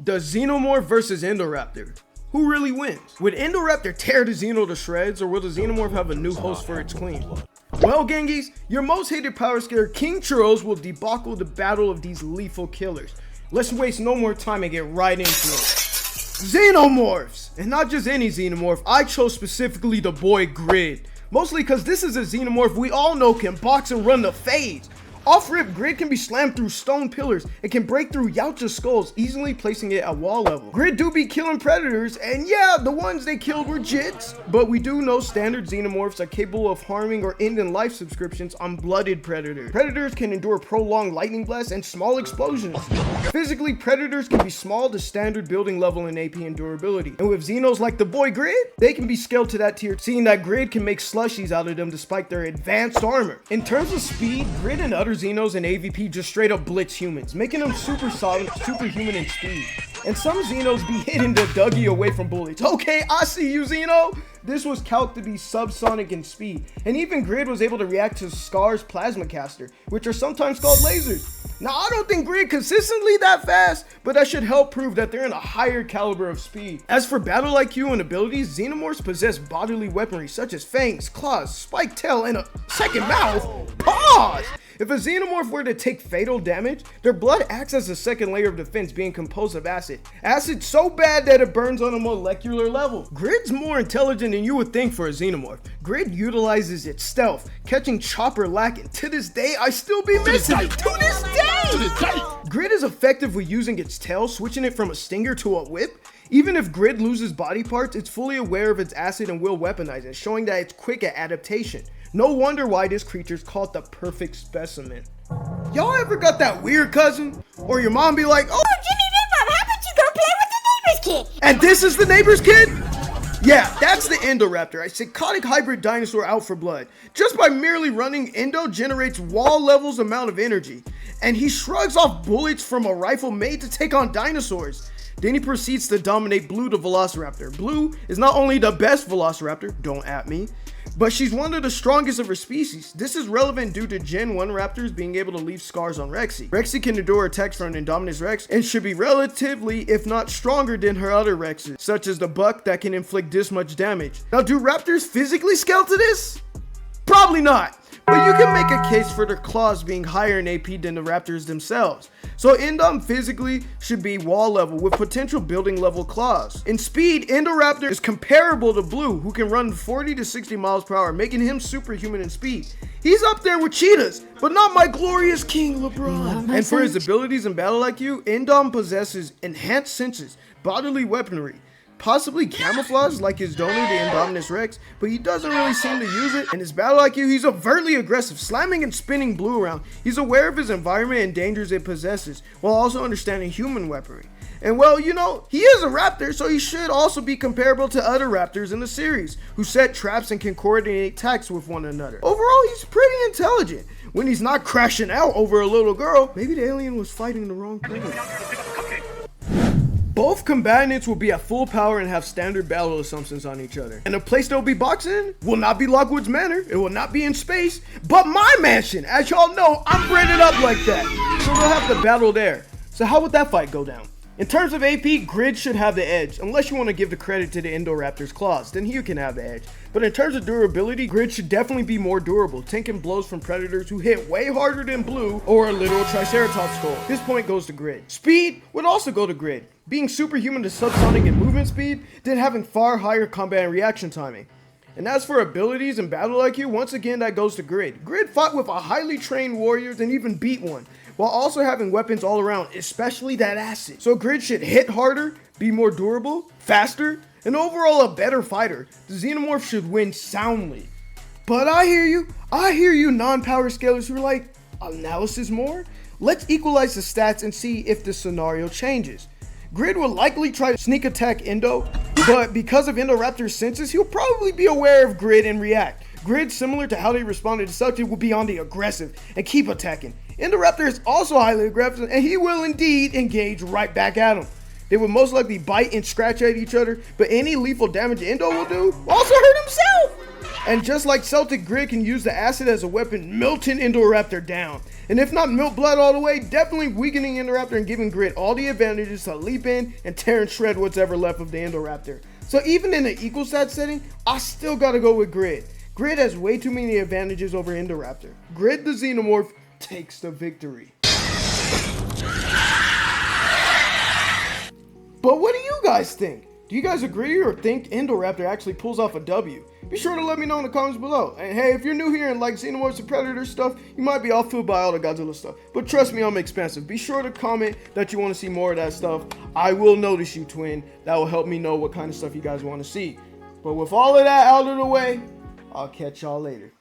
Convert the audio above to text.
The Xenomorph versus Indoraptor. Who really wins? Would Indoraptor tear the Xeno to shreds, or will the Xenomorph have a new host for its queen? Well, gangies, your most hated power scaler, King Churros, will debacle the battle of these lethal killers. Let's waste no more time and get right into it. Xenomorphs! And not just any Xenomorph, I chose specifically the boy Grid. Mostly because this is a Xenomorph we all know can box and run the fades. Off-rip, Grid can be slammed through stone pillars and can break through Yautja's skulls, easily placing it at wall level. Grid do be killing predators, and yeah, the ones they killed were jits, but we do know standard Xenomorphs are capable of harming or ending life subscriptions on blooded predators. Predators can endure prolonged lightning blasts and small explosions. Physically, predators can be small to standard building level in AP and durability, and with Xenos like the boy Grid, they can be scaled to that tier, seeing that Grid can make slushies out of them despite their advanced armor. In terms of speed, Grid and other Xenos and AVP just straight up blitz humans, making them super solid, superhuman in speed. And some Xenos be hitting the Dougie away from bullets. Okay, I see you, Xeno. This was calced to be subsonic in speed, and even Grid was able to react to Scar's plasma caster, which are sometimes called lasers. Now, I don't think Grid consistently that fast, but that should help prove that they're in a higher caliber of speed. As for battle IQ and abilities, Xenomorphs possess bodily weaponry such as fangs, claws, spiked tail, and a second mouth. Pause! If a Xenomorph were to take fatal damage, their blood acts as a second layer of defense, being composed of acid. Acid so bad that it burns on a molecular level. Grid's more intelligent than you would think for a Xenomorph. Grid utilizes its stealth, catching Chopper lacking. To this day, I still be missing it. To this day! Grid is effective with using its tail, switching it from a stinger to a whip. Even if Grid loses body parts, it's fully aware of its acid and will weaponize it, showing that it's quick at adaptation. No wonder why this creature's called the perfect specimen. Y'all ever got that weird cousin? Or your mom be like, oh, Jimmy Rip-Up, how about you go play with the neighbor's kid? And this is the neighbor's kid? Yeah, that's the Indoraptor, a psychotic hybrid dinosaur out for blood. Just by merely running, Indo generates wall levels amount of energy, and he shrugs off bullets from a rifle made to take on dinosaurs. Then he proceeds to dominate Blue the Velociraptor. Blue is not only the best Velociraptor, don't at me, but she's one of the strongest of her species. This is relevant due to Gen 1 raptors being able to leave scars on Rexy. Rexy can endure attacks from an Indominus Rex and should be relatively, if not stronger than her other Rexes, such as the buck that can inflict this much damage. Now, do raptors physically scale to this? Probably not. But you can make a case for their claws being higher in AP than the raptors themselves. So Indom physically should be wall level with potential building level claws. In speed, Indoraptor is comparable to Blue, who can run 40 to 60 miles per hour, making him superhuman in speed. He's up there with cheetahs, but not my glorious King LeBron. And for his abilities in battle IQ, Indom possesses enhanced senses, bodily weaponry, possibly camouflage like his donor, the Indominus Rex, but he doesn't really seem to use it. In his battle IQ, he's overtly aggressive, slamming and spinning Blue around. He's aware of his environment and dangers it possesses, while also understanding human weaponry. And well, you know, he is a raptor, so he should also be comparable to other raptors in the series, who set traps and can coordinate attacks with one another. Overall, he's pretty intelligent. When he's not crashing out over a little girl, maybe the alien was fighting the wrong thing. Both combatants will be at full power and have standard battle assumptions on each other. And the place they'll be boxing in will not be Lockwood's Manor, it will not be in space, but my mansion. As y'all know, I'm branded up like that. So they'll have to battle there. So how would that fight go down? In terms of AP, Grid should have the edge, unless you want to give the credit to the Indoraptor's claws, then he can have the edge. But in terms of durability, Grid should definitely be more durable, tanking blows from predators who hit way harder than Blue or a literal Triceratops skull. This point goes to Grid. Speed would also go to Grid, being superhuman to subsonic and movement speed, then having far higher combat and reaction timing. And as for abilities and battle IQ, once again that goes to Grid. Grid fought with a highly trained warriors and even beat one, while also having weapons all around, especially that acid. So Grid should hit harder, be more durable, faster, and overall a better fighter. The Xenomorph should win soundly. But I hear you non-power scalers who are like, analysis more? Let's equalize the stats and see if the scenario changes. Grid will likely try to sneak attack Indo, but because of Indoraptor's senses, he'll probably be aware of Grid and react. Grid, similar to how they responded to Subject, will be on the aggressive and keep attacking. Indoraptor is also highly aggressive, and he will indeed engage right back at him. They will most likely bite and scratch at each other, but any lethal damage Indo will do will also hurt himself. And just like Celtic Grid can use the acid as a weapon, melting Indoraptor down. And if not melt blood all the way, definitely weakening Indoraptor and giving Grid all the advantages to leap in and tear and shred what's ever left of the Indoraptor. So even in the equal stat setting, I still gotta go with Grid. Grid has way too many advantages over Indoraptor. Grid the Xenomorph takes the victory. But what do you guys think? Do you guys agree or think Indoraptor actually pulls off a W? Be sure to let me know in the comments below. And hey, if you're new here and like Xenomorphs and Predator stuff, you might be off-fooled by all the Godzilla stuff. But trust me, I'm expensive. Be sure to comment that you want to see more of that stuff. I will notice you, twin. That will help me know what kind of stuff you guys want to see. But with all of that out of the way, I'll catch y'all later.